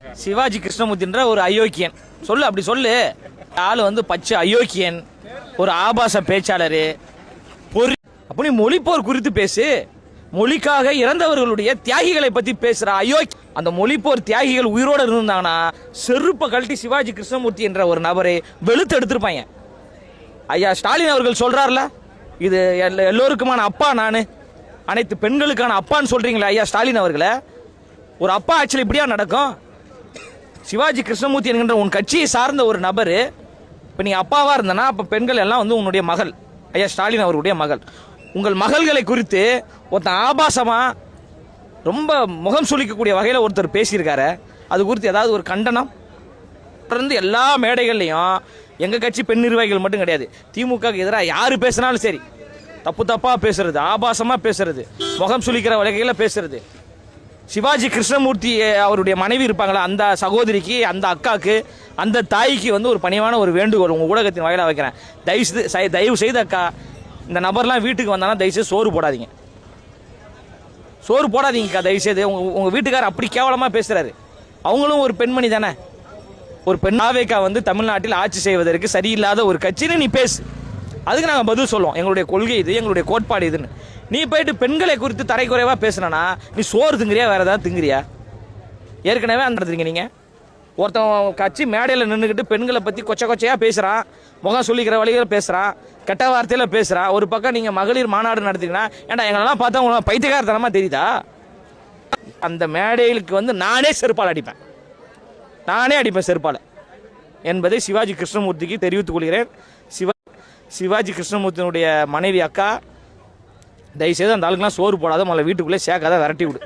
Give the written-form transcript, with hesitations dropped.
சிவாஜி கிருஷ்ணமூர்த்தின்ற ஒரு அயோக்கியன் சொல்லு, அப்படி சொல்லு. ஆள் வந்து பச்சை அயோக்கியன், ஒரு ஆபாச பேச்சாளர். அப்படி மொழிப்போர் குறித்து பேசு. மொழிக்காக இறந்தவர்களுடைய தியாகிகளை பத்தி பேசுற அயோக்கி. அந்த மொழிப்போர் தியாகிகள் உயிரோடு இருந்தாங்கன்னா செருப்பை கழட்டி சிவாஜி கிருஷ்ணமூர்த்தி என்ற ஒரு நபரை வெளுத்து எடுத்திருப்பாங்க. ஐயா ஸ்டாலின் அவர்கள் சொல்றாருல, இது எல்லோருக்குமான அப்பா, நான் அனைத்து பெண்களுக்கான அப்பான்னு சொல்றீங்களா ஐயா ஸ்டாலின் அவர்களே? ஒரு அப்பா ஆக்சுவலி இப்படியா நடக்கும்? சிவாஜி கிருஷ்ணமூர்த்தி என்கின்ற உன் கட்சியை சார்ந்த ஒரு நபர் இப்போ நீ அப்பாவா இருந்தனா, அப்போ பெண்கள் எல்லாம் வந்து உன்னுடைய மகள், ஐயா ஸ்டாலின் அவர்களுடைய மகள். உங்கள் மகள்களை குறித்து ஒருத்தன் ஆபாசமா ரொம்ப முகம் சுளிக்கக்கூடிய வகையில் ஒருத்தர் பேசியிருக்காரு. அது குறித்து ஏதாவது ஒரு கண்டனம்? தொடர்ந்து எல்லா மேடைகள்லையும் எங்கள் கட்சி பெண் நிர்வாகிகள் மட்டும் கிடையாது, திமுகவுக்கு எதிராக யார் பேசினாலும் சரி, தப்பு தப்பாக பேசுறது, ஆபாசமாக பேசுறது, முகம் சுளிக்கிற வகையில் பேசுறது. சிவாஜி கிருஷ்ணமூர்த்தி அவருடைய மனைவி இருப்பாங்களா, அந்த சகோதரிக்கு, அந்த அக்காவுக்கு, அந்த தாய்க்கு வந்து ஒரு பணிவான ஒரு வேண்டுகோள் உங்கள் ஊடகத்தின் வகையில் வைக்கிறேன். தயவு செய்து அக்கா, இந்த நபர்லாம் வீட்டுக்கு வந்தாலும் தயவுசெய்து சோறு போடாதீங்க, சோறு போடாதீங்கக்கா தயவுசெய்து. உங்கள் வீட்டுக்காரர் அப்படி கேவலமாக பேசுகிறாரு. அவங்களும் ஒரு பெண்மணி தானே. ஒரு பெண்ணாவேக்கா வந்து தமிழ்நாட்டில் ஆட்சி செய்வதற்கு சரியில்லாத ஒரு கட்சின்னு நீ பேசு, அதுக்கு நாங்கள் பதில் சொல்லுவோம். எங்களுடைய கொள்கை இது, எங்களுடைய கோட்பாடு இதுன்னு. நீ போயிட்டு பெண்களை குறித்து தரைக்குறைவாக பேசுனா நீ சோறு திங்கிறியா, வேறு ஏதாவது திங்கிறியா? ஏற்கனவே அந்த இடத்துக்கு நீங்கள் ஒருத்தன் கட்சி மேடையில் நின்றுக்கிட்டு பெண்களை பற்றி கொச்சையாக பேசுகிறான், முகம் சொல்லிக்கிற வழியில் பேசுகிறான், கெட்ட வார்த்தையில் பேசுகிறான். ஒரு பக்கம் நீங்கள் மகளிர் மாநாடு நடத்திங்கன்னா, ஏன்டா எங்களெல்லாம் பார்த்தா உங்களுக்கு பைத்தியக்காரத்தனமாக தெரியுதா? அந்த மேடைகளுக்கு வந்து நானே செருப்பால் அடிப்பேன், நானே அடிப்பேன் செருப்பால் என்பதை சிவாஜி கிருஷ்ணமூர்த்திக்கு தெரிவித்துக் கொள்கிறேன். சிவாஜி கிருஷ்ணமூர்த்தியினுடைய மனைவி அக்கா, தயவுசெய்து அந்த ஆளுக்கெல்லாம் சோறு போடாத, முதல்ல வீட்டுக்குள்ளே சேர்க்காத, விரட்டி விடு.